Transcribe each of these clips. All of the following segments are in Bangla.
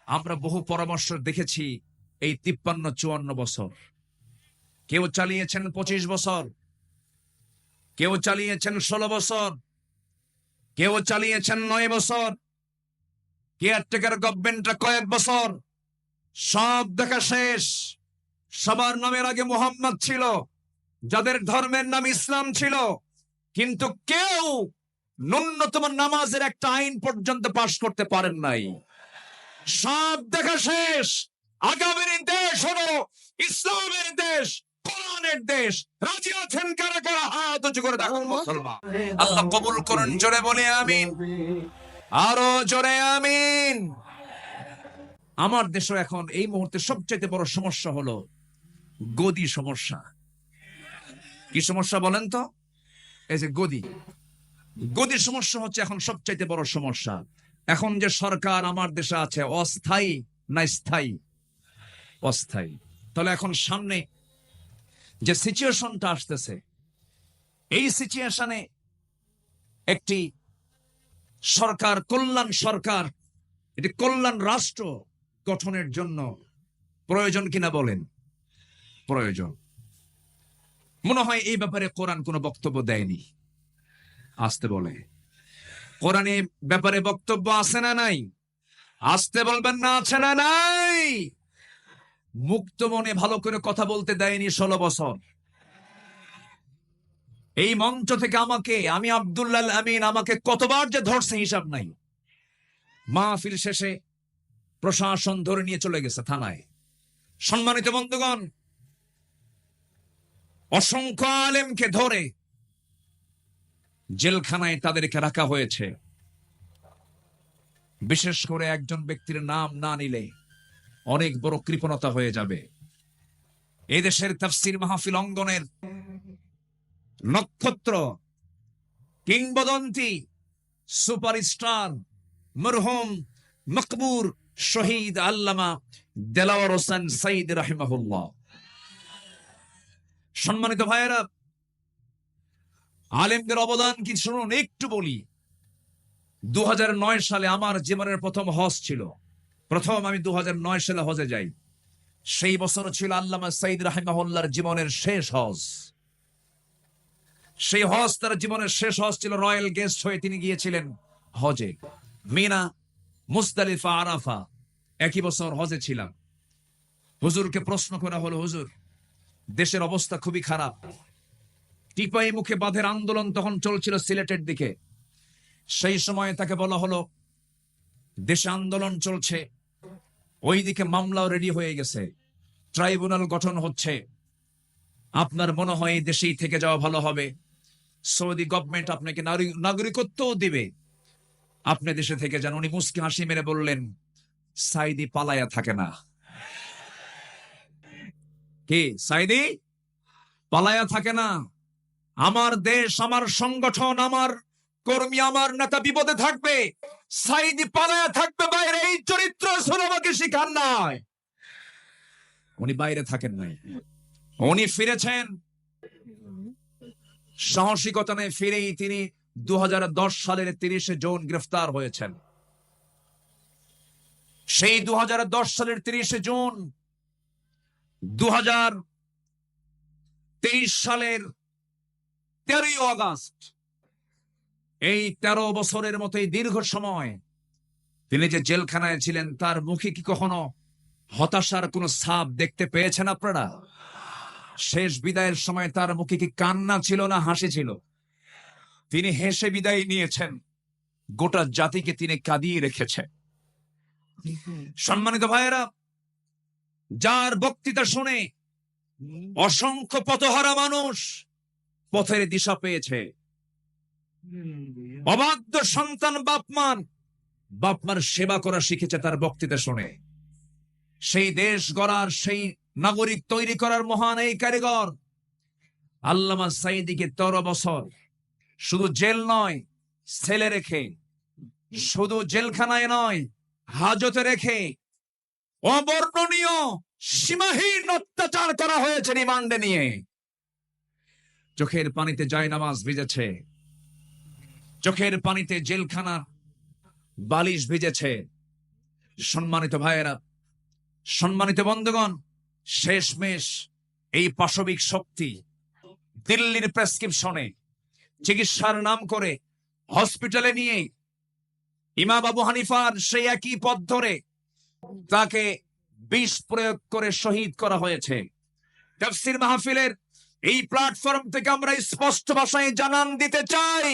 আমরা বহু পরামর্শ দেখেছি এই 53-54 বছর। কেউ চালিয়েছেন 25 বছর, কেউ চালিয়েছেন 16 বছর, কেউ চালিয়েছেন 9 বছর, কেয়ারটেকার গভর্নমেন্টটা কয়েক বছর। সব দেখা শেষ। সবার নামের আগে মুহাম্মদ ছিল, যাদের ধর্মের নাম ইসলাম ছিল, কিন্তু কেউ ন্যূনতম নামাজের একটা আইন পর্যন্ত পাশ করতে পারেন নাই। সব দেখা শেষ। আগামীর দেশ হলো ইসলামের দেশ, কোরআনের দেশ। রাজি আছেন কারা কারা? হাত উঁচু করে দেখুন মুসলমান। আল্লাহ কবুল করুন, জোরে বলে আমিন, আরো জোরে আমিন। আমার দেশে এখন এই মুহূর্তে সবচেয়ে বড় সমস্যা হলো গদি সমস্যা। কি সমস্যা বলেন তো? এই যে গদি সমস্যা হচ্ছে এখন সবচেয়ে বড় সমস্যা। এখন যে সরকার আমার দেশে আছে, অস্থায়ী না স্থায়ী? অস্থায়ী। তাহলে এখন সামনে যে সিচুয়েশনটা আসতেছে, এই সিচুয়েশনে একটি সরকার, কল্যাণ সরকার, এটি কল্যাণ রাষ্ট্র গঠনের জন্য প্রয়োজন কিনা বলেন? প্রয়োজন। মনে হয় এই ব্যাপারে কোরআন কোনো বক্তব্য দেয়নি। আসতে বলে, কোরআনে ব্যাপারে বক্তব্য আছে না নাই? আসতে বলবেন না, আছে না নাই? মুক্ত মনে ভালো করে কথা বলতে দেয়নি 16 বছর। এই মঞ্চ থেকে আমি আব্দুল্লাহ আমিন, আমাকে কতবার যে ধরছে হিসাব নাই। মাহফিল শেষে প্রশাসন ধরে নিয়ে চলে গেছে থানায়। সম্মানিত বন্ধুগণ, অসংখ্য আলেমকে ধরে জেলখানায় তাদেরকে রাখা হয়েছে। বিশেষ করে একজন ব্যক্তির নাম না নিলে অনেক বড় কৃপণতা হয়ে যাবে। এই দেশের তাফসীর মাহফিল অঙ্গনের নক্ষত্র, কিংবদন্তি, সুপারস্টার, মরহুম মকবুর শহীদ আল্লামা দেলাওয়ার হোসেন সাইদ রাহিমাহুল্লাহ। সম্মানিত ভাইয়েরা, আলেমদের অবদান কি শুনুন, একটু বলি। 2009 সালে আমার জীবনের প্রথম হজ ছিল। আমি 2009 সালে হজে যাই। সেই বছর ছিল আল্লামা সাইদ রাহিমাহুল্লাহর জীবনের শেষ হজ। সেই হজ তার জীবনের শেষ হজ ছিল। রয়্যাল গেস্ট হয়ে তিনি গিয়েছিলেন হজে। মিনা, মুজদালিফা, আরাফা একই বছর হজে ছিলাম। হুজুরকে প্রশ্ন করা হলো, হুজুর দেশের অবস্থা খুবই খারাপ। টিপাই মুখে বাঁধের আন্দোলন তখন চলছিল সিলেটের দিকে। সেই সময় তাকে বলা হলো, দেশে আন্দোলন চলছে, ওইদিকে মামলাও রেডি হয়ে গেছে, ট্রাইব্যুনাল গঠন হচ্ছে, আপনার মনে হয় দেশেই থেকে যাওয়া ভালো হবে। সৌদি গভর্নমেন্ট আপনাকে নাগরিকত্বও দিবে, আপনি দেশে থেকে যান। উনি মুস্কি হাসি মেরে বললেন, সাইদি পালায়া থাকে না। কি সাইদি পালায়া থাকে না? আমার দেশ, আমার সংগঠন, আমার কর্মী, আমার নেতা বিপদে থাকবে, সাইদি পালায়া থাকবে বাইরে। এই চরিত্র আমাকে শিখান নাই। উনি বাইরে থাকেন নাই, উনি ফিরেছেন সাহসিকতা নিয়ে। ফিরেই তিনি 2010 সালের 30 জুন গ্রেফতার হয়েছেন। সেই 2010 সালের 30 জুন 2023 সালের 13 আগস্ট, এই 13 বছরের মতো এই দীর্ঘ সময় তিনি যে জেলখানায় ছিলেন, তার মুখে কি কখনো হতাশার কোনো ছাপ দেখতে পেয়েছেন আপনারা? শেষ বিদায়ের সময় তার মুখে কি কান্না ছিল না হাসি ছিল? তিনি হেসে বিদায় নিয়েছেন। গোটা জাতিকে তিনি কাঁদিয়ে রেখেছেন। সম্মানিত ভাইয়েরা, যার বক্তৃতা শুনে অসংখ্য পথহারা মানুষ পথের দিশা পেয়েছে। অবাধ্য সন্তান বাপমার সেবা করা শিখেছে তার বক্তৃতা শুনে। সেই দেশ গড়ার, সেই নাগরিক তৈরি করার মহান এই কারিগর আল্লামা সাইদিকে 13 বছর শুধু জেল নয়, ছেলে রেখে, শুধু জেলখানায় নয়, হাজতে রেখে অবর্ণনীয় সীমাহীন অত্যাচার করা হয়েছে রিমান্ডে নিয়ে। চোখের পানিতে জায়নামাজ ভিজেছে, চোখের পানিতে জেলখানার বালিশ ভিজেছে, সম্মানিত ভাইয়েরা, সম্মানিত বন্ধুগণ, শেষমেশ এই পাশবিক শক্তি দিল্লির প্রেসক্রিপশনে চিকিৎসার নাম করে হসপিটালে নিয়ে ইমাম আবু হানিফার সেই একই পথ ধরে তাকে বিষ প্রয়োগ করে শহীদ করা হয়েছে। তাফসীর মাহফিলের এই প্ল্যাটফর্ম থেকে আমরা স্পষ্ট ভাষায় জানান দিতে চাই,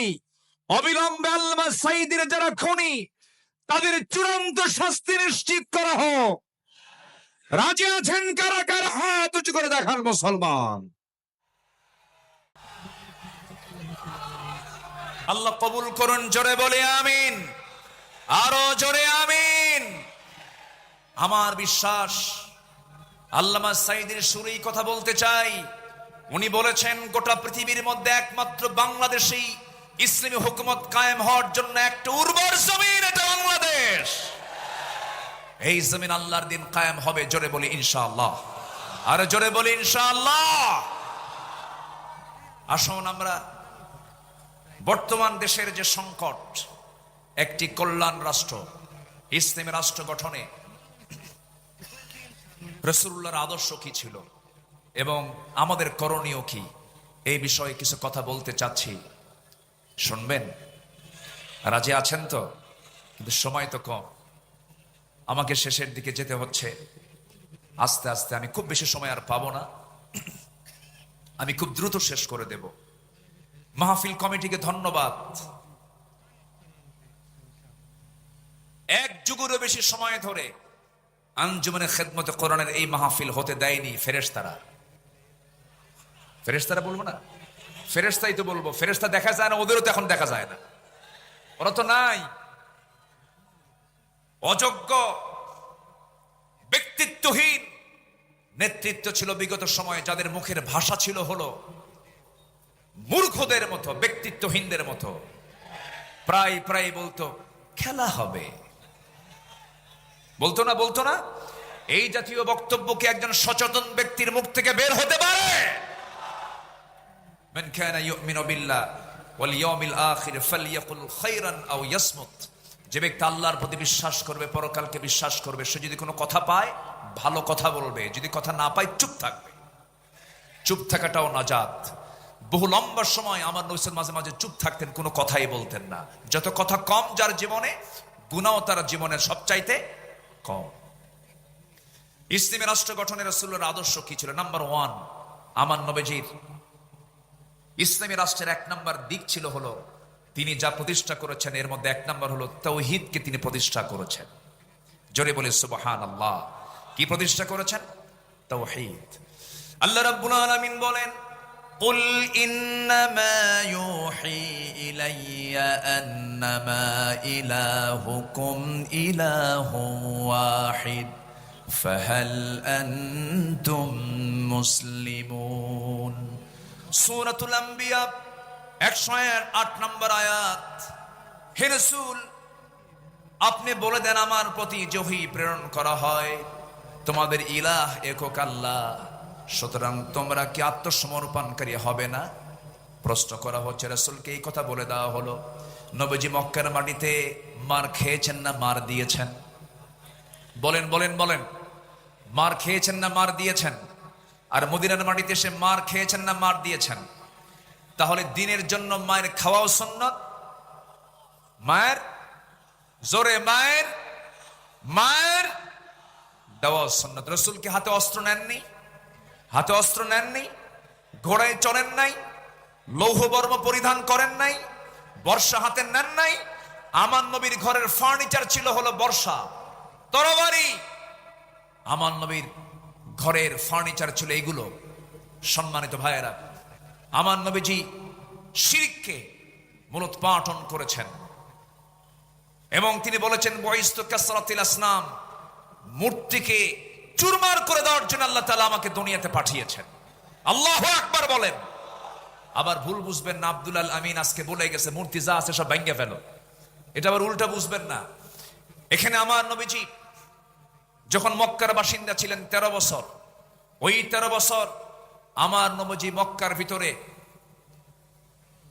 অবিলম্বে আল্লামা সাঈদীর যারা খুনি তাদের চূড়ান্ত শাস্তি নিশ্চিত করা হোক। রাজি আছেন কারা কারা? হাত উঁচু করে দেখান মুসলমান। আল্লাহ কবুল করুন, জোরে বলে আমিন, আরো জোরে আমিন। আমার বিশ্বাস আল্লামা সাঈদীর শুরুই কথা বলতে চাই। উনি বলেছেন গোটা পৃথিবীর মধ্যে একমাত্র বাংলাদেশেই ইসলামী হুকুমত কায়েম হওয়ার জন্য একটা উর্বর জমিন, এটা বাংলাদেশ। এই জমিন আল্লাহর দিন কায়েম হবে, জোরে বলি ইনশাআল্লাহ, আর জোরে বলি ইনশাআল্লাহ। আসুন আমরা বর্তমান দেশের যে সংকট, একটি কল্যাণ রাষ্ট্র, ইসলামী রাষ্ট্র গঠনে রাসূলুল্লাহর আদর্শ কি ছিল এবং আমাদের করণীয় কি, এই বিষয়ে কিছু কথা বলতে চাচ্ছি, শুনবেন? রাজি আছেন তো? কিন্তু সময় তো কম, আমাকে শেষের দিকে যেতে হচ্ছে আস্তে আস্তে। আমি খুব বেশি সময় আর পাবো না, আমি খুব দ্রুত শেষ করে দেব। মাহফিল কমিটিকে ধন্যবাদ। এক যুগেরও বেশি সময় ধরে আঞ্জুমানে খেদমতে কোরআনের এই মাহফিল হতে দেয়নি ফেরেশতারা। ফেরেশতারা বলবো না, ফেরেশতাই তো বলবো। ফেরেশতা দেখা যায় না, ওদেরও তো এখন দেখা যায় না, ওরা তো নাই। অযোগ্য, ব্যক্তিত্বহীন নেতৃত্ব ছিল বিগত সময়ে, যাদের মুখের ভাষা ছিল হলো মূর্খদের মতো, ব্যক্তিত্বহীনদের মতো। প্রায় প্রায় বলতো খেলা হবে, বলতো না, বলতো না? এই জাতীয় বক্তব্য কি একজন সচেতন ব্যক্তির মুখ থেকে বের হতে পারে? মান কানা ইউমিনু বিল্লাহ ওয়াল ইয়াউমিল আখির ফালইয়াকুল খায়রান আও ইয়াসমুত। যে ব্যক্তি আল্লাহর প্রতি বিশ্বাস করবে, পরকালকে বিশ্বাস করবে, সে যদি কোনো কথা পায় ভালো কথা বলবে, যদি কথা না পায় চুপ থাকবে। চুপ থাকাটাও নাজাত। বহু লম্বা সময় আমার নবী মাঝে মাঝে চুপ থাকতেন, কোনো কথাই বলতেন না। যত কথা কম যার জীবনে, গুনাহ তার জীবনের সবচাইতে কম। ইসলামী রাষ্ট্র গঠনের রাসূলের আদর্শ কি ছিল? নাম্বার 1, আমার নবীজির ইসলামী রাষ্ট্রের 1 নম্বর দিক ছিল হলো, তিনি যা প্রতিষ্ঠা করেছেন এর মধ্যে 1 নম্বর হলো তাওহীদকে তিনি প্রতিষ্ঠা করেছেন। জোরে বলে সুবহানাল্লাহ। কি প্রতিষ্ঠা করেছেন? তাওহীদ। আল্লাহ রাব্বুল আলামিন বলেন, কুল ইন্নামা ইউহি ইলাইয়া আন্নামা ইলাহুকুম ইলাহুন ওয়াহিদ ফাহাল আনতুম মুসলিমুন। সূরাতুল আম্বিয়া 108 নম্বর আয়াত। হে রাসূল, আপনি বলে দেন আমার প্রতি ওহী প্রেরণ করা হয়, তোমাদের ইলাহ একক আল্লাহ, সুতরাং তোমরা কি আত্মসমর্পণকারী হবে না? প্রশ্ন করা হচ্ছে, রাসূলকে এই কথা বলে দেওয়া হলো। নবীজি মক্কার মাটিতে মার খেয়েছেন না মার দিয়েছেন? বলেন বলেন বলেন, মার খেয়েছেন না মার দিয়েছেন? আর মদিনার মাটিতে এসে মার খেয়েছেন না মার দিয়েছেন? তাহলে দিনের জন্য মায়ের খাওয়াও সুন্নাত। মায়ের জোরে মায়ের মায়ের দেওয়াও সুন্নাত। রাসূল কি হাতে অস্ত্র নেননি? হাতে অস্ত্র নেননি? ঘোড়ায় চড়েন নাই? লৌহ বর্ম পরিধান করেন নাই? বর্ষা হাতে নেন নাই? আমার নবীর ঘরের ফার্নিচার ছিল হলো বর্ষা, তরবারি। আমার নবীর ঘরের ফার্নিচার ছিল এগুলো। সম্মানিত ভাইয়েরা, আমার নবীজি শিরককে মূলোৎপাটন করেছেন এবং তিনি বলেছেন, বুইস্তু কাসরাতিল আসনাম, মূর্তিকে চুরমার করে দেওয়ার জন্য আল্লাহ তাআলা আমাকে দুনিয়াতে পাঠিয়েছেন। আল্লাহু আকবার বলেন। আবার ভুল বুঝবেন না, আব্দুল আল আমিন আজকে বলে গেছে মূর্তি যা আছে সব ভেঙে ফেলো, এটা আবার উল্টা বুঝবেন না। এখানে আমার নবীজি যখন মক্কার বাসিন্দা ছিলেন 13 বছর, ওই 13 বছর আমার নবীজি মক্কার ভিতরে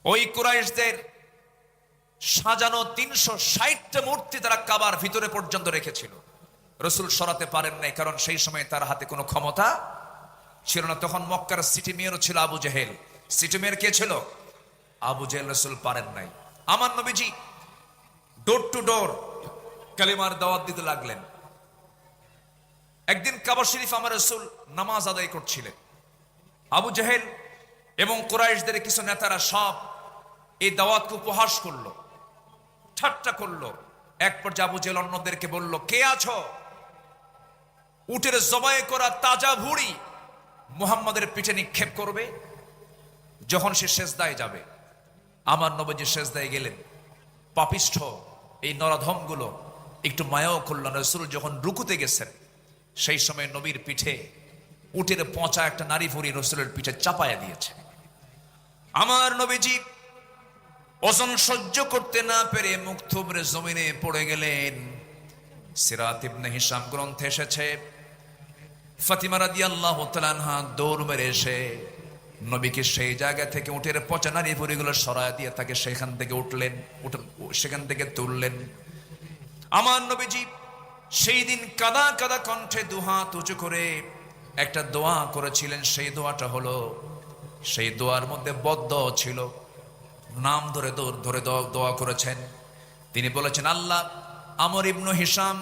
ওই কুরাইশদের সাজানো 360টা মূর্তি তারা কাবার ভিতরে পর্যন্ত রেখেছিল। রসুল সরাতে পারেন নাই, কারণ সেই সময় তার হাতে কোনো ক্ষমতা ছিল না। তখন মক্কার সিটি মেয়রও ছিল Abu Jahl. City mayor K ছিল? আবু জেহেল। রসুল পারেন নাই। আমার নবীজি ডোর টু ডোর কালিমার দাওয়াত দিতে লাগলেন। একদিন কাবা শরীফ আমার রসুল নামাজ আদায় করছিলেন। আবু জেহেল এবং কুরাইশদের কিছু নেতারা সব এই দাওয়াতকে উপহাস করলো, ঠাট্টা করলো। এক পর্যায়ে আবু জেহেল অন্যদেরকে বলল, কে আছো? উটের জবাই করা তাজা ভুঁড়ি মুহাম্মাদের পিঠে নিক্ষেপ করবে যখন সে সেজদায় যাবে। আমার নবীজি সেজদায় গেলেন। পাপিষ্ঠ এই নরাধমগুলো একটু মায়াও করলেন। রাসূল যখন রুকুতে গেছেন, সেই সময় নবীর পিঠে উটের পচা একটা নারী ভুঁড়ি রাসূলের পিঠে চাপায়া দিয়েছে। আমার নবীজি ওজন সহ্য করতে না পেরে মুখ থুবড়ে জমিনে পড়ে গেলেন। সিরাত ইবনে হিশাম গ্রন্থে এসেছে, ফাতিমা রাদিয়াল্লাহু তাআলা আনহা দৌড় মেরে এসে নবীকে সেই জায়গা থেকে উটের পচা নারী ভুঁড়িগুলো সরায় দিয়ে তাকে সেখান থেকে সেখান থেকে তুললেন। আমার নবীজি সেই দিন কাদা কাদা কণ্ঠে দুহাত উঁচু করে একটা দোয়া করেছিলেন। সেই দোয়াটা হলো, সেই দোয়ার মধ্যে বদদোয়া ছিল, নাম ধরে ধরে দোয়া করেছেন। তিনি বলেছেন, আল্লাহ আমর ইবনু হিশাম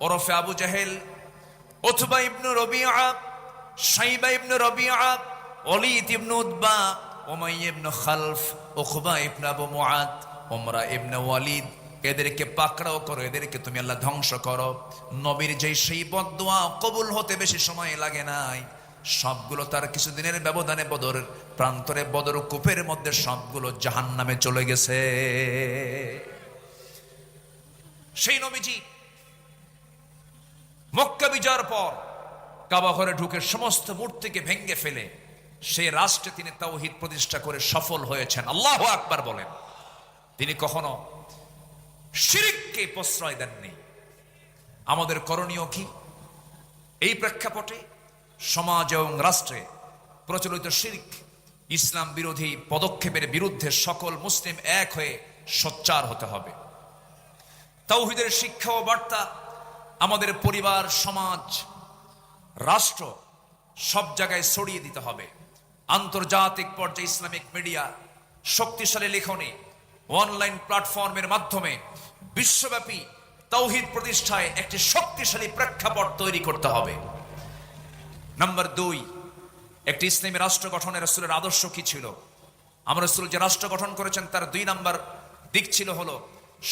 ওরফে আবু জাহেল, উতবা ইবনু রবিআ, শাইবা ইবনু রবিআ, ওলীদ ইবনু উতবা, উমাইয়া ইবনু খালফ, উকবা ইবনু আবু মুআত, উমরা ইবনু ওয়ালিদ, এদেরকে পাকড়াও করো, এদেরকে তুমি আল্লাহ ধ্বংস করো। নবীর যেই সেই বদদোয়া কবুল হতে বেশি সময় লাগে নাই, সবগুলো তার কিছুদিনের ব্যবধানে বদরের প্রান্তরে, বদর কূপের মধ্যে সবগুলো জাহান্নামে চলে গেছে। সেই নবীজি মক্কা বিজয়ের পর কাবা ঘরে ঢুকে সমস্ত মূর্তিকে ভেঙ্গে ফেলে সেই রাষ্ট্রে তিনি তাওহীদ প্রতিষ্ঠা করে সফল হয়েছেন। আল্লাহু আকবার বলেন। তিনি কখনো শিরককে প্রশ্রয় দেননি। আমাদের করণীয় কি? এই প্রেক্ষাপটে সমাজ এবং রাষ্ট্রে প্রচলিত শিরক, ইসলাম বিরোধী পদক্ষেপের বিরুদ্ধে সকল মুসলিম এক হয়ে সোচ্চার হতে হবে। তাওহীদের শিক্ষা ও বার্তা আমাদের পরিবার, সমাজ, রাষ্ট্র সব জায়গায় ছড়িয়ে দিতে হবে। আন্তর্জাতিক পর্যায়ে ইসলামিক মিডিয়া, শক্তিশালী লেখনী, অনলাইন প্ল্যাটফর্মের মাধ্যমে বিশ্বব্যাপী তাওহীদ প্রতিষ্ঠায় একটি শক্তিশালী প্রেক্ষাপট তৈরি করতে হবে। নাম্বার 2, একটি ইসলামী রাষ্ট্র গঠনের রাসূলের আদর্শ কি ছিল? আমার রাসূল যে রাষ্ট্র গঠন করেছেন তার 2 নাম্বার দিক ছিল হলো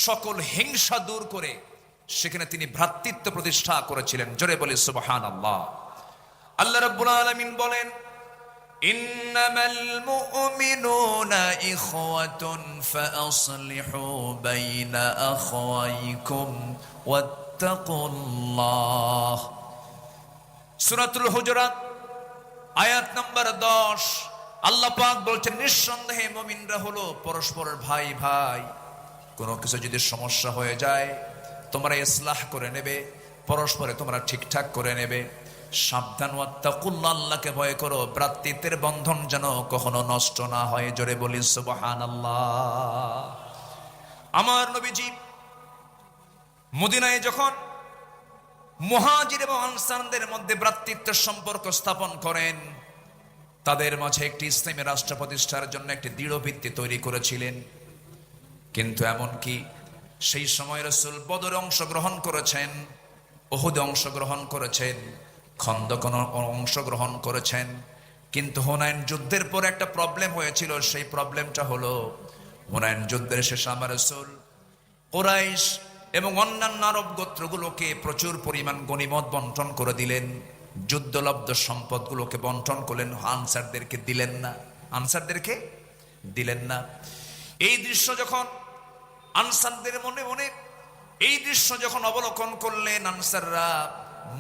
সকল হিংসা দূর করে সেখানে তিনি ভ্রাতৃত্ব প্রতিষ্ঠা করেছিলেন। জোরে বলি সুবহানাল্লাহ। আল্লাহ রাব্বুল আলামিন বলেন, ইন্নামাল মুমিনুনা ইখওয়াতুন ফাআসলিহু বাইনা আখাওয়াইকুম ওয়াত্তাকুল্লাহ। সূরাতুল হুজুরাত আয়াত নাম্বার 10। আল্লাহ পাক বলছেন, নিঃসন্দেহে মুমিনরা হলো পরস্পরের ভাই ভাই। কোনো কিছু যদি সমস্যা হয়ে যায় তোমরা ইসলাহ করে নেবে, পরস্পরে তোমরা ঠিকঠাক করে নেবে। সাবধান, ওয়াত্তাকুল্লাহ, আল্লাহকে ভয় করো, ভ্রাতৃত্বের বন্ধন যেন কখনো নষ্ট না হয়। জোরে বলি সুবহানাল্লাহ। আমার নবীজি মদিনায় যখন মুহাজির এবং আনসারদের মধ্যে ভ্রাতৃত্বের সম্পর্ক স্থাপন করেন, তাদের মাঝে একটি ইসলামী রাষ্ট্র প্রতিষ্ঠার জন্য একটি দৃঢ় ভিত্তি তৈরি করেছিলেন। কিন্তু এমনকি সেই সময় রাসূল বদরে অংশগ্রহণ করেছেন, উহুদে অংশগ্রহণ করেছেন, খন্দকে অংশগ্রহণ করেছেন। কিন্তু হুনাইন যুদ্ধের পর একটা প্রবলেম হয়েছিল। সেই প্রবলেমটা হলো, হুনাইন যুদ্ধের শেষে আমার রাসূল কুরাইশ এবং অন্যান্য আরব গোত্রগুলোকে প্রচুর পরিমাণ গনিমত বন্টন করে দিলেন। যুদ্ধলব্ধ সম্পদগুলোকে বন্টন করলেন, আনসারদেরকে দিলেন না। আনসারদেরকে দিলেন না। এই দৃশ্য যখন আনসারদের মনে মনে এই দৃশ্য যখন অবলোকন করলেন, আনসাররা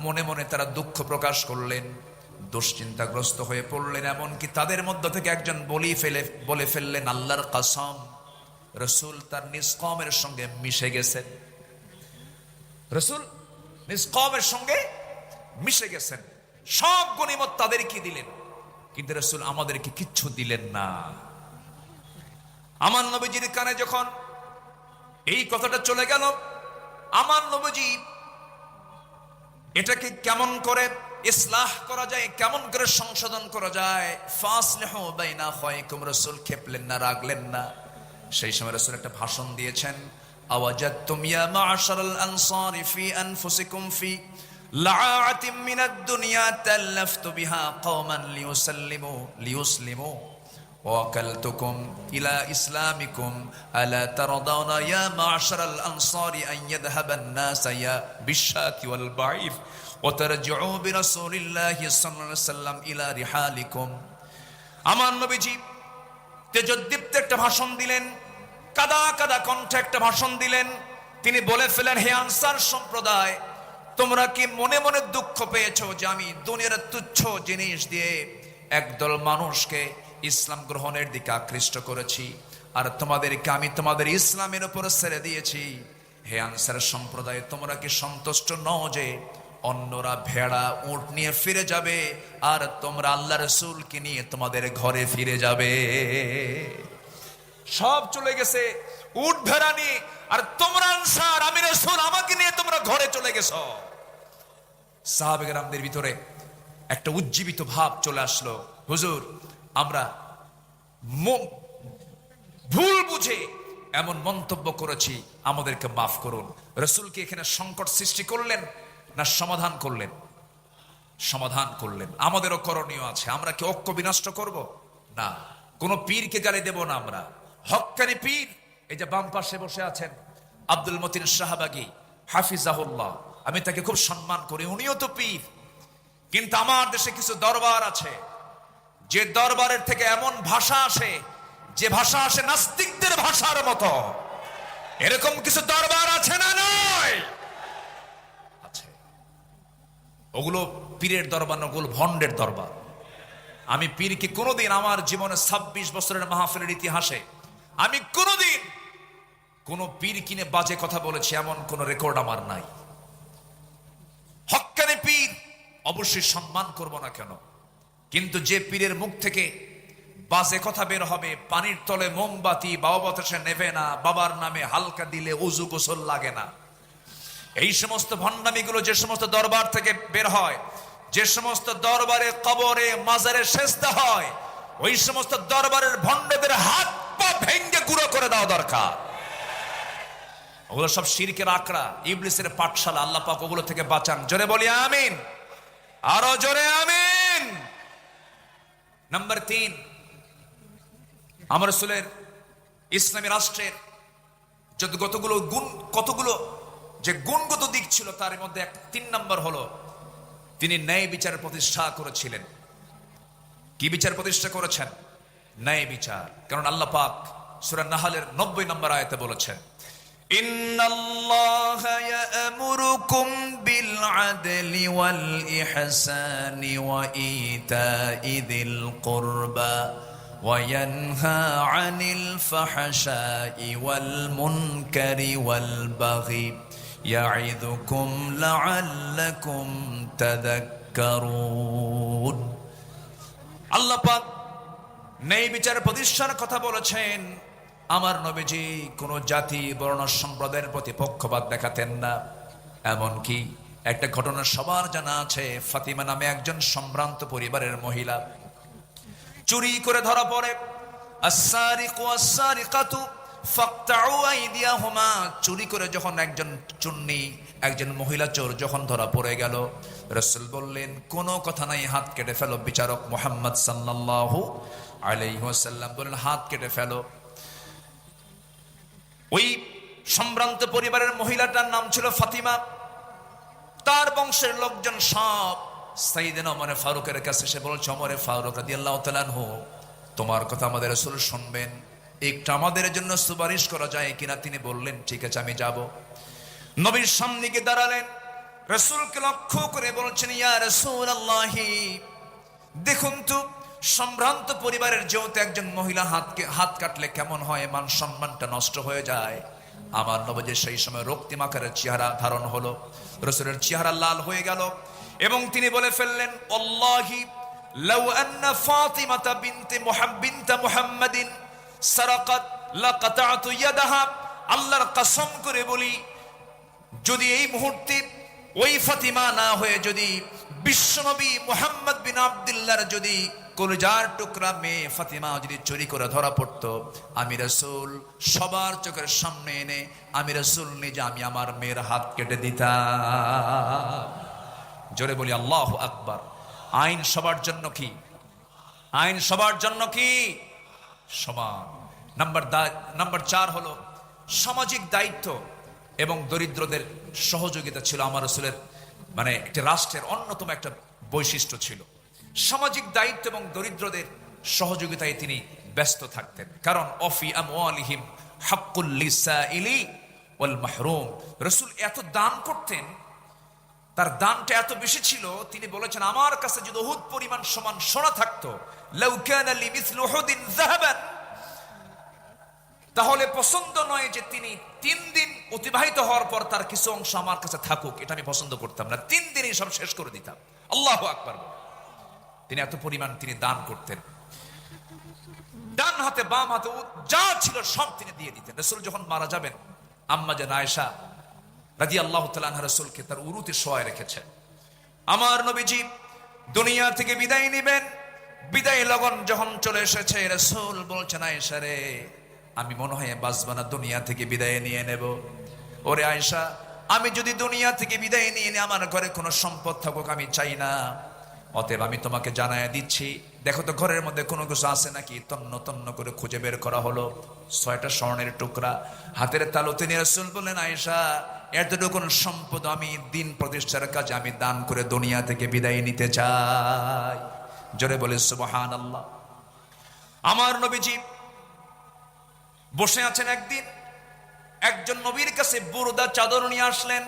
মনে মনে তারা দুঃখ প্রকাশ করলেন, দুশ্চিন্তাগ্রস্ত হয়ে পড়লেন। এমনকি তাদের মধ্য থেকে একজন বলে ফেললেন, আল্লাহর কসম, রাসূল তার নিজ কওমের সঙ্গে মিশে গেছেন। রাসূল নিজ কওমের সঙ্গে মিশে গেছেন। সব গনিমত তাদেরকে দিলেন, কিন্তু রাসূল আমাদেরকে কিচ্ছু দিলেন না। আমার নবীজির কানে যখন এই কথাটা চলে গেল, আমার নবীজি এটাকে কেমন করে ইসলাহ করা যায়, কেমন করে সংশোধন করা যায়। ফাসলিহু বাইনা আখাইকুম, রাসূল খেপলেন না, রাগলেন না। সেই সময় রাসূল একটা ভাষণ দিয়েছেন, আওয়াজাতুম ইয়া মা'শারাল আনসারি ফি আনফুসিকুম ফি লাআতিম মিনাদ দুনিয়া তাল্লাফতু বিহা কওমান লিয়ুসলিমু ওয়াকালতুকুম ইলা ইসলামিকুম আলা তারদাউনা ইয়া মা'শারাল আনসারি আন ইয়াযহাবান নাস ইয়া বিশাতি ওয়াল বাঈফ ওয়াতারজিউ বিরাসূলিল্লাহি সাল্লাল্লাহু আলাইহি ওয়াসাল্লাম ইলা রিহালিকুম। আমার নবীজি তেজোদ্দীপ্ত একটা ভাষণ দিলেন, কাদা কাদা কণ্ঠে একটা ভাষণ দিলেন। তিনি বলে ফেলেন, হে আনসার সম্প্রদায়, তোমরা কি মনে মনে দুঃখ পেয়েছো যে আমি দুনিয়ার তুচ্ছ জিনিস দিয়ে একদল মানুষকে ইসলাম গ্রহণের দিকে আকৃষ্ট করেছি, আর তোমাদেরকে আমি তোমাদের ইসলামের উপর ছেড়ে দিয়েছি। হে আনসার সম্প্রদায়, তোমরা কি সন্তুষ্ট নও যে অন্যরা ভেড়া উট নিয়ে ফিরে যাবে, আর তোমরা আল্লাহ রাসূলকে নিয়ে তোমাদের ঘরে ফিরে যাবে? সব চলে গেছে উট ভেড়া নিয়ে, আর তোমরা আনসার, আমি রাসূল, আমাকে নিয়ে তোমরা ঘরে চলে গেছো। সাহাবে কেরামদের ভিতরে একটা উজ্জীবিত ভাব চলে আসলো, হুজুর আমরা ভুল বুঝে এমন মন্তব্য করেছি, আমাদেরকে মাফ করুন। রাসূলকে এখানে সংকট সৃষ্টি করলেন না সমাধান করলেন? সমাধান করলেন। আমাদেরও করণীয় আছে। আমরা কি ঐক্য বিনষ্ট করব? না। কোন পীরকে গালি দেব না আমরা। হক্কানি পীর, এই যে বাম পাশে বসে আছেন আব্দুল মতিন শাহবাগী হাফিজাহুল্লাহ, আমি তাকে খুব সম্মান করি, উনিও তো পীর। কিন্তু আমার দেশে কিছু দরবার আছে, যে দরবারের থেকে এমন ভাষা আসে, যে ভাষা আসে নাস্তিকদের ভাষার মতো। এরকম কিছু দরবার আছে না? নয়, আছে। ওগুলো পীরের দরবার না, ওগুলো ভণ্ডের দরবার। আমি পীরকে কোনোদিন আমার জীবনে 26 বছরের মাহফিলের ইতিহাসে আমি কোনোদিন কোন পীর কিনে বাজে কথা বলেছি এমন কোন রেকর্ড আমার নাই। হক্কানি পীর অবশ্যই সম্মান করব না কেন, কিন্তু যে পীরের মুখ থেকে বাজে কথা বের হবে, পানির তলে মোমবাতি বাবা বাতাসে নেবে না, বাবার নামে হালকা দিলে উজু গোসল লাগে না, এই সমস্ত ভণ্ডামিগুলো যে সমস্ত দরবার থেকে বের হয়, যে সমস্ত দরবারে কবরে মাজারে সেজদা হয়, ওই সমস্ত দরবারের ভণ্ডদের হাত পা ভেঙ্গে গুঁড়ো করে দেওয়া দরকার। ওগুলো সব শিরকের আকড়া, ইবলিসের পাঠশালা। আল্লাহ পাক ওগুলো থেকে বাঁচান। জোরে বলি আমিন, আরো জোরে আমিন। নাম্বার 3, আমার রাসূলের ইসলামী রাষ্ট্রের কতগুলো যে গুণগত দিক ছিল, তার মধ্যে 3 নম্বর হলো তিনি ন্যায় বিচার প্রতিষ্ঠা করেছিলেন। কি বিচার প্রতিষ্ঠা করেছেন? ন্যায় বিচার। কারণ আল্লাহ পাক সূরা নাহলের 90 নম্বর আয়াতে বলেছেন, ইন্নাল্লাহা ইয়া'মুরুকুম বিল আদলি ওয়াল ইহসানি ওয়া ইতা'i যিল কুরবা ওয়া ইয়ানহা আনিল ফাহশাই ওয়াল মুনকারি ওয়াল বাগি ইয়া'iদুকুম লা'আল্লাকুম তাযাক্কারুন। আল্লাহ পাক ন্যায় বিচার প্রতিষ্ঠার কথা বলেছেন। আমার নবীজি কোন জাতি বর্ণ সম্প্রদায়ের প্রতি পক্ষপাত দেখাতেন না। এমনকি একটা ঘটনা সবার জানা আছে, ফাতিমা নামে একজন সম্ভ্রান্ত পরিবারের মহিলা চুরি করে ধরা পড়ে। আস-সারিকু ওয়াস-সারিকাতু ফাকতাউ আইদিয়াহুমা। চুরি করে যখন একজন মহিলা চোর যখন ধরা পড়ে গেল, রাসূল বললেন, কোনো কথা নাই, হাত কেটে ফেলো। বিচারক মুহাম্মদ সাল্লাল্লাহু আলাইহি ওয়াসাল্লাম বললেন, হাত কেটে ফেলো। ওই সম্ভ্রান্ত পরিবারের মহিলাটার নাম ছিল ফাতিমা। তার বংশের লোকজন সব সাইয়েদনা ওমর ফারুকের কাছে এসে বলছে, ওমর ফারুক রাদিয়াল্লাহু তাআলা আনহু, তোমার কথা আমাদের রাসূল শুনবেন, একটু আমাদের জন্য সুপারিশ করা যায় কিনা? তিনি বললেন, ঠিক আছে, আমি যাব। নবীর সামনে গিয়ে দাঁড়ালেন, রাসূলকে লক্ষ্য করে বলছেন, ইয়া রাসূলুল্লাহি, দেখুন তো সম্ভ্রান্ত পরিবারের যেহেতু একজন মহিলা হাত কাটলে কেমন হয়, মান সম্মানটা নষ্ট হয়ে যায়। আমার নবীর সেই সময় রক্তিম আকারের চেহারা ধারণ হলো, রাসূলের চেহারা লাল হয়ে গেল এবং তিনি বলে ফেললেন, আল্লাহি লাউ আন্না ফাতিমাতা বিনতে মুহাম্মাদিন সারাকাত লাকাতাতু ইয়াদাহা। আল্লাহর কসম করে বলি, যদি এই মুহূর্তে ওই ফাতিমা না হয়ে যদি বিশ্বনবী মুহাম্মদ বিন আব্দুল্লাহর যদি কলিজার টুকরা মেয়ে ফাতিমা যদি চুরি করে ধরা পড়তো, আমি রাসূল সবার চোখের সামনে এনে আমি রাসূল নিজে আমি আমার মেয়ের হাত কেটে দিতাম। জোরে বলি আল্লাহু আকবার। আইন সবার জন্য কি? আইন সবার জন্য কি? সমান। নাম্বার 4 হলো সামাজিক দায়িত্ব এবং দরিদ্রদের সহযোগিতা ছিল আমার রাসূলের, মানে একটা রাষ্ট্রের অন্যতম একটা বৈশিষ্ট্য ছিল। সামাজিক দায়িত্ব এবং দরিদ্রদের সহযোগিতায় তিনি ব্যস্ত থাকতেন। কারণ অফি আমওয়ালিহিম হাক্কুল লিসাইলি ওয়াল মাহরুম। রাসূল এত দান করতেন, তার দানটা এত বেশি ছিল, তিনি বলেছেন আমার কাছে যদি উহুদ পরিমাণ সমান সোনা থাকতো, লাউ কানা লি মিসলু উহুদিন যাহাবান, তাহলে পছন্দ নয় যে তিনি 3 দিন অতিবাহিত হওয়ার পর তার কিছু অংশ আমার কাছে থাকুক, এটা আমি পছন্দ করতাম না, 3 দিনই সব শেষ করে দিতাম। আল্লাহু আকবার। তিনি এত পরিমাণ তিনি দান করতেন, ডান হাতে বাম হাতে যা ছিল সব তিনি দিয়ে দিতেন। রাসূল যখন মারা যাবেন, আম্মা জান আয়েশা রাদিয়াল্লাহু তাআলা আনহা রাসূলকে তার উরুতে শোয়ায় রেখেছেন। আমার নবীজি দুনিয়া থেকে বিদায় নেবেন, বিদায় লগন যখন চলে এসেছে, রাসূল বলছেন আয়েশা রে, আমি মনে হয় বাঁচব না, দুনিয়া থেকে বিদায় নিয়ে নেব। ওরে আয়েশা, আমি যদি দুনিয়া থেকে বিদায় নিয়ে নিয়ে আমার ঘরে কোনো সম্পদ থাকুক আমি চাই না, অতএব আমি তোমাকে জানায় দিচ্ছি, দেখো তো ঘরের মধ্যে কোনো কিছু আছে নাকি। তন্ন তন্ন করে খুঁজে বের করা হলো 6টা স্বর্ণের টুকরা হাতের তালুতে নিয়ে রাসূল বললেন, আয়েশা এতটুকু সম্পদ আমি দিন প্রতিষ্ঠার কাজে আমি দান করে দুনিয়া থেকে বিদায় নিতে চাই। জোরে বলে সুবহানাল্লাহ। আমার নবীজি বসে আছেন, একদিন একজন নবীর কাছে বুরদা চাদর নিয়ে আসলেন,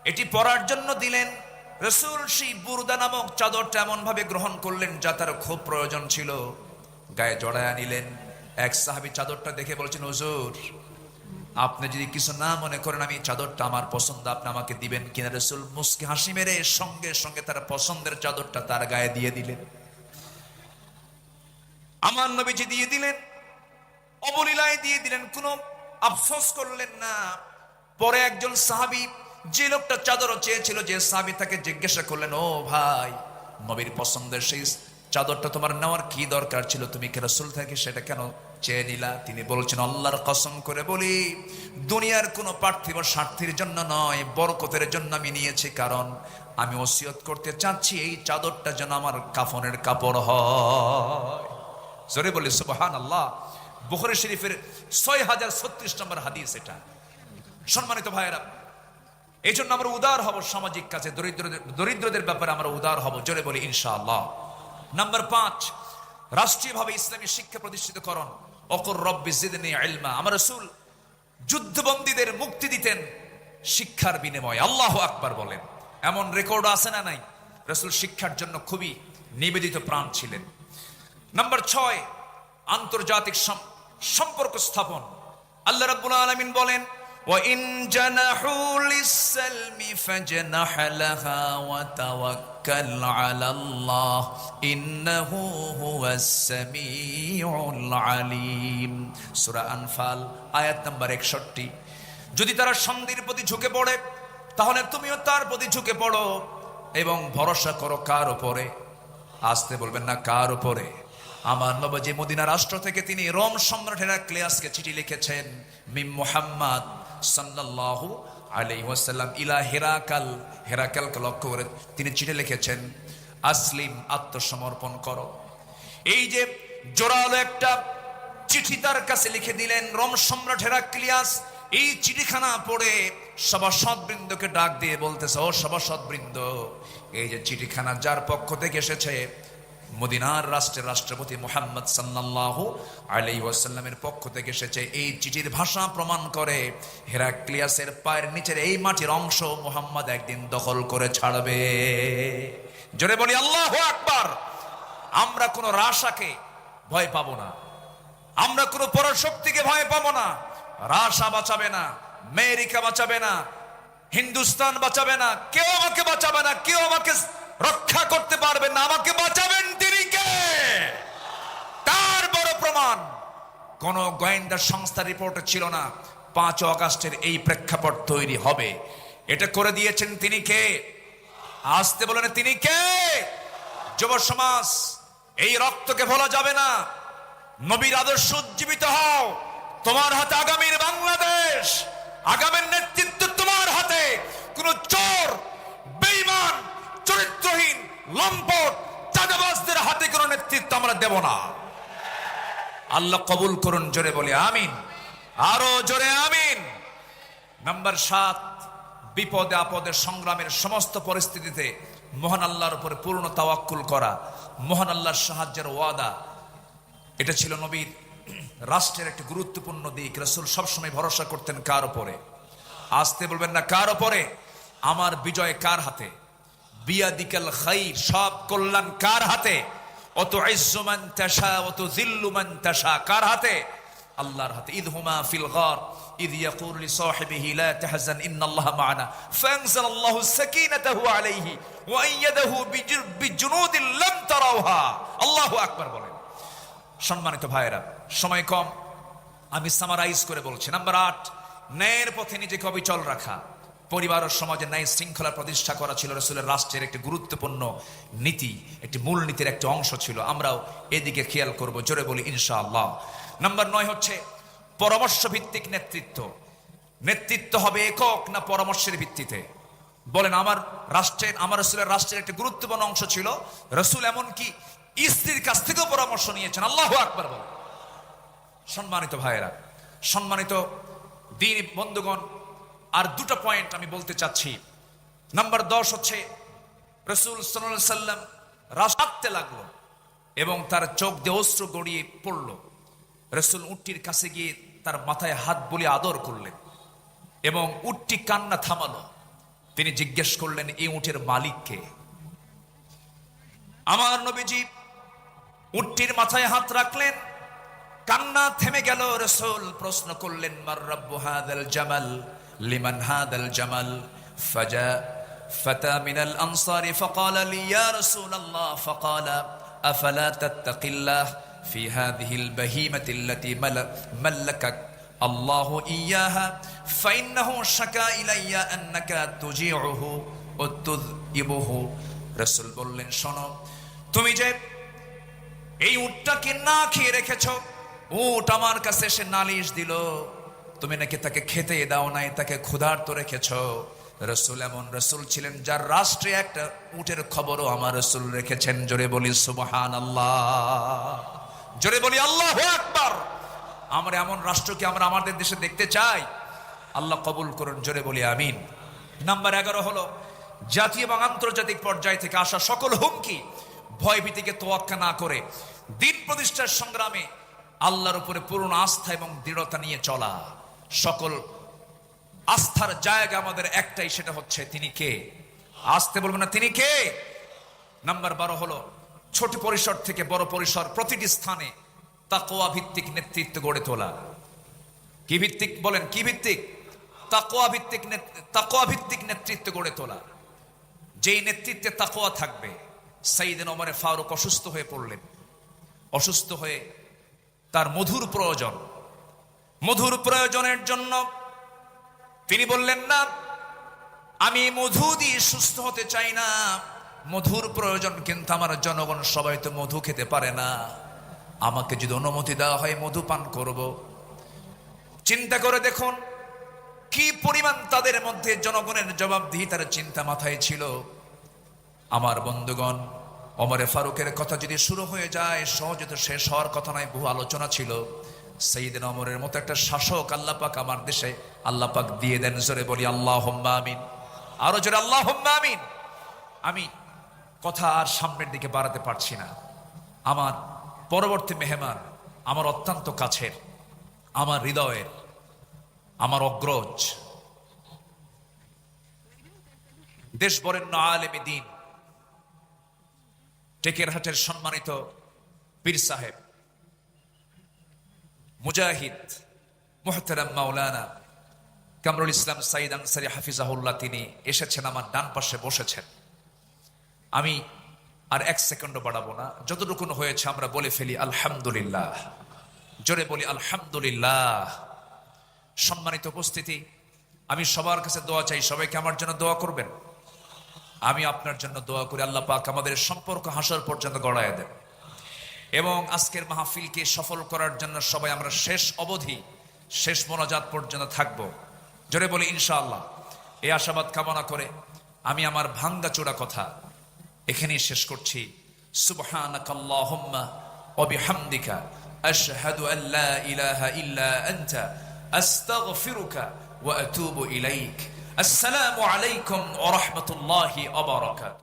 এটি পরার জন্য দিলেন। রাসূল সেই বুরদা নামক চাদরটা এমন ভাবে গ্রহণ করলেন যা তার খুব প্রয়োজন ছিল, গায়ে জড়ায়া নিলেন। এক সাহাবী চাদরটা দেখে বলছেন, হুজুর আপনি যদি কিছু না মনে করেন আমি চাদরটা আমার পছন্দ, আপনি আমাকে দিবেন কিনা। রাসূল মুস্কি হাসি মেরে সঙ্গে সঙ্গে তার পছন্দের চাদরটা তার গায়ে দিয়ে দিলেন। আমার নবীজি দিয়ে দিলেন, অবলীলায় দিয়ে দিলেন, কোনো আফসোস করলেন না। পরে একজন সাহাবী, যে লোকটা চাদর চেয়েছিল, যে সাহাবী তাকে জিজ্ঞাসা করলেন, ও ভাই, নবীর পছন্দের সেই চাদরটা তোমার নেওয়ার কি দরকার ছিল, তুমি কি রাসূল থেকে সেটা কেন চেয়ে নিলা? তিনি বলছেন, আল্লাহর কসম করে বলি, দুনিয়ার কোনো পার্থিব স্বার্থের জন্য নয়, বরকতের জন্য আমি নিয়েছি। কারণ আমি ওসিয়ত করতে চাচ্ছি এই চাদরটা যেন আমার কাফনের কাপড় হয়। জোরে বলি সুবহানাল্লাহ। বুখারী শরীফের 6036 নম্বর হাদিস এটা। সম্মানিত ভাইয়েরা, এই জন্য আমরা উদার হব সামাজিক কাজে, দরিদ্রদের ব্যাপারে আমরা উদার হব। জোরে বলি ইনশাআল্লাহ। নাম্বার 5, রাষ্ট্রীয়ভাবে ইসলামী শিক্ষা প্রতিষ্ঠিতকরণ। অকুর রব্বি জিদনি ইলমা। আমার রাসূল যুদ্ধবন্দীদের মুক্তি দিতেন শিক্ষার বিনিময়ে। আল্লাহু আকবার বলেন। এমন রেকর্ড আছে না নাই? রাসূল শিক্ষার জন্য খুবই নিবেদিত প্রাণ ছিলেন। নাম্বার 6, আন্তর্জাতিক সম্পর্ক স্থাপন। আল্লাহ রাব্বুল আলামিন বলেন, وَإِن جَنَحُوا لِلسَّلْمِ فَاجْنَحْ لَهَا وَتَوَكَّلْ عَلَى اللَّهِ إِنَّهُ هُوَ السَّمِيعُ الْعَلِيمُ। সূরা আনফাল আয়াত নাম্বার 61। যদি তারা সন্ধির প্রতি ঝুঁকে পড়ে তাহলে তুমিও তার প্রতি ঝুঁকে পড়ো এবং ভরসা করো কার উপরে? আসতে বলবেন না, কার উপরে? আমার নবী মদিনা রাষ্ট্র থেকে তিনি রোম সম্রাট হেরাক্লিয়াসকে চিঠি লিখেছেন, মিম মুহাম্মদ সাল্লাল্লাহু আলাইহি ওয়াসাল্লাম ইলা হেরাকাল। হেরাকালকে লক্ষ্য করে তিনি চিঠি লিখেছেন, আসলিম, আত্মসমর্পণ করো। এই যে জোরালো একটা চিঠি তার কাছে লিখে দিলেন রোম সম্রাট হেরাক্লিয়াস। এই চিঠিখানা পড়ে সভাসদবৃন্দকে ডাক দিয়ে বলতেছে, ও সভাসদবৃন্দ, এই যে চিঠিখানা যার পক্ষ থেকে এসেছে, মদিনার রাষ্ট্রের রাষ্ট্রপতি মুহাম্মদ সাল্লাল্লাহু আলাইহি ওয়াসাল্লামের পক্ষ থেকে এসেছে। এই চিঠির ভাষা প্রমাণ করে হেরাক্লিয়াসের পায়ের নিচের এই মাটির অংশ মুহাম্মদ একদিন দখল করে ছাড়বে। জোরে বলি আল্লাহু আকবার। আমরা কোন রাশাকে ভয় পাবো না, আমরা কোন পরাশক্তিকে ভয় পাবো না। রাশা বাঁচাবে না, আমেরিকা বাঁচাবে না, হিন্দুস্তান বাঁচাবে না, কেউ আমাকে বাঁচাবে না, কেউ আমাকে রক্ষা করতে পারবে না। আমাকে বাঁচাবেন তিনি কে? তার বড় প্রমাণ কোন গোয়েন্দা সংস্থা রিপোর্টে ছিল না 5 আগস্টের এই প্রেক্ষাপট তৈরি হবে। এটা করে দিয়েছেন তিনি কে? আসতে বলেন তিনি কে? যুব সমাজ, এই রক্তকে ভোলা যাবে না। নবীর আদর্শ উজ্জীবিত হও। তোমার হাতে আগামীর বাংলাদেশ, আগামীর নেতৃত্ব তোমার হাতে। কোন চোর, বেঈমান, চরিত্রহীন, লম্পট, চাঁদাবাজদের হাতে কোন নেতৃত্ব আমরা দেব না। আল্লাহ কবুল করুন, জোরে বলি আমিন, আরো জোরে আমিন। নাম্বার 7, বিপদে আপদে সংগ্রামের সমস্ত পরিস্থিতিতে মহান আল্লাহর উপরে পূর্ণ তাওয়াক্কুল করা, মহান আল্লাহর সাহায্যের ওয়াদা, এটা ছিল নবীর রাষ্ট্রের একটি গুরুত্বপূর্ণ দিক। রাসূল সবসময় ভরসা করতেন কার উপরে? আসতে বলবেন না, কার উপরে? আমার বিজয় কার হাতে? বিয়াদিকাল খাইর, সব কল্যাণ কার হাতে? অতুইজ্জু মান তাশা ওয়া তুযিল্লু মান তাশা, কার হাতে? আল্লাহর হাতে। ইদহুমা ফিল গার ইদ ইয়াকুলু লিসাহিবিহি লা তাহজান ইন্নাল্লাহা মা'ানা ফাআনজালাল্লাহু সাকিনাতাহু আলাইহি ওয়া আইয়াদাহু বিজুনুদিন লাম তারাওহা। আল্লাহু আকবার বলেন। সম্মানিত ভাইরা, সময় কম, আমি সামারাইজ করে বলছি। নাম্বার 8, ন্যায়ের পথে নিজেকে অবিচল রাখা। পরিবার ও সমাজে ন্যায় শৃঙ্খলা প্রতিষ্ঠা করা ছিল রাসূলের রাষ্ট্রের একটি গুরুত্বপূর্ণ নীতি, একটি মূল নীতির একটা অংশ ছিল। আমরাও এদিকে খেয়াল করব, জোরে বলি ইনশাআল্লাহ। নাম্বার 9 হচ্ছে পরামর্শ ভিত্তিক নেতৃত্ব। নেতৃত্ব হবে একক না পরামর্শের ভিত্তিতে? বলেন, আমার রাষ্ট্রের, আমার রাসূলের রাষ্ট্রের একটি গুরুত্বপূর্ণ অংশ ছিল রাসূল এমনকি স্ত্রীর কাছ থেকেও পরামর্শ নিয়েছেন। আল্লাহু আকবার বলেন। সম্মানিত ভাইয়েরা, সম্মানিত দ্বীনি বন্ধুগণ, আর দুটো পয়েন্ট আমি বলতে চাচ্ছি। নাম্বার 10 হচ্ছে রাসূল সাল্লাল্লাহু আলাইহি সাল্লাম রাস্তাতে লাগলো এবং তার চোখ দিয়ে অশ্রু গড়িয়ে পড়লো। রাসূল উটটির কাছে গিয়ে তার মাথায় হাত বুলিয়ে আদর করলেন এবং উটটি কান্না থামালো। তিনি জিজ্ঞেস করলেন, এই উটের মালিক কে? আমার নবীজি উটটির মাথায় হাত রাখলেন, কান্না থেমে গেল। রাসূল প্রশ্ন করলেন, মার রাব্বু হাদাল জামাল, লিমান হাদাল জামাল? ফাজা ফাতা মিনাল আনসারি ফাকালা লি ইয়া রাসূলাল্লাহ, ফাকালা আফালা তাত্তাকিল্লাহ ফি হাযিহিল বাহিমাতি আল্লাতী মাল্লাকাক আল্লাহু ইয়াহা ফাইন্নাহু শাকা ইলাইয়া আন্নাকা তুজিউহু ওয়া তুযইবুহু। রাসূল বললেন, শোনো, তুমি যে এই উটটাকে না খেয়ে রেখেছো, উট আমার কাছে এসে নালিশ দিল, তুমি নাকি তাকে খেতে দাও নাই, তাকে ক্ষুধার্ত রেখেছো। রাসূল এমন রাসূল ছিলেন যার রাষ্ট্রে একটা উটের খবরও আমার রাসূল রেখেছেন। জোরে বলি সুবহানাল্লাহ, জোরে বলি আল্লাহু আকবার। আমরা এমন রাষ্ট্রকে আমরা আমাদের দেশে দেখতে চাই। আল্লাহ কবুল করুন, জোরে বলি আমিন। নাম্বার 11 হলো জাতীয় এবং আন্তর্জাতিক পর্যায় থেকে আসা সকল হুমকি, ভয়ভীতিকে তোয়াক্কা না করে দিন প্রতিষ্ঠার সংগ্রামে আল্লাহর উপরে পূর্ণ আস্থা এবং দৃঢ়তা নিয়ে চলা। সকল আস্থার জায়গা আমাদের একটাই, সেটা হচ্ছে তিনি কে? আসতে বলবেন না, তিনি কে? নাম্বার 12 হলো ছোট পরিসর থেকে বড় পরিসর, প্রতিটি স্থানে তাকওয়া ভিত্তিক নেতৃত্ব গড়ে তোলা। কি ভিত্তিক? বলেন, কি ভিত্তিক? তাকওয়া ভিত্তিক, তাকওয়া ভিত্তিক নেতৃত্ব গড়ে তোলা। যেই নেতৃত্বে তাকওয়া থাকবে। সাইয়েদনা ওমর ফারুক অসুস্থ হয়ে পড়লেন। অসুস্থ হয়ে তার মধুর প্রয়োজন, মধুর প্রয়োজনের জন্য তিনি বললেন, না, আমি মধু দিয়ে সুস্থ হতে চাই না, মধুর প্রয়োজন, কিন্তু আমার জনগণ সবাই তো মধু খেতে পারে না, আমাকে যদি অনুমতি দেওয়া হয় মধু পান করব। চিন্তা করে দেখুন কি পরিমাণ তাদের মধ্যে জনগণের জবাবদিহিতার চিন্তা মাথায় ছিল। আমার বন্ধুগণ, ওমর ফারুকের কথা যদি শুরু হয়ে যায় সহজে তো শেষ হওয়ার কথা নয়, বহু আলোচনা ছিল। সাইয়েদনা ওমরের মতো একটা শাসক আল্লাহ পাক আমার দেশে আল্লাহ পাক দিয়ে দেন। জোরে বলি আল্লাহুম্মা আমিন, আরো জোরে আল্লাহুম্মা আমিন। আমি কথা আর সামনের দিকে বাড়াতে পারছি না। আমার পরবর্তী মেহমান আমার অত্যন্ত কাছের, আমার হৃদয়ের, আমার অগ্রজ, দেশ বরেণ্য আলেমে দ্বীন, টেকেরহাটের সম্মানিত পীর সাহেব, মুজাহিদ, মুহতারাম মাওলানা কামরুল ইসলাম সাইদ আনসারী হাফিজাহুল্লাহ, তিনি এসেছেন, আমার ডান পাশে বসেছেন। আমি আর 1 সেকেন্ডও বাড়াবো না, যতটুকু হয়েছে আমরা বলে ফেলি আলহামদুলিল্লাহ। জোরে বলি আলহামদুলিল্লাহ। সম্মানিত উপস্থিতি, আমি সবার কাছে দোয়া চাই, সবাইকে আমার জন্য দোয়া করবেন। আমি আপনার জন্য দোয়া করি আল্লাহ পাক আমাদের সম্পর্ক হাসর পর্যন্ত গড়ায় দেন, এবং আজকের মাহফিলকে সফল করার জন্য সবাই আমরা শেষ অবধি, শেষ মোনাজাত পর্যন্ত থাকবো। জোরে বলি ইনশাআল্লাহ। এই আশাবাদ কামনা করে আমি আমার ভাঙ্গাচোরা কথা এখানেই শেষ করছি। সুবহানাকাল্লাহুম্মা ওয়া বিহামদিকা আশহাদু আল লা ইলাহা ইল্লা আনতা আস্তাগফিরুকা ওয়া আতুবু ইলাইক। আসসালামু আলাইকুম ওয়া রাহমাতুল্লাহি ওয়া বারাকাতুহু।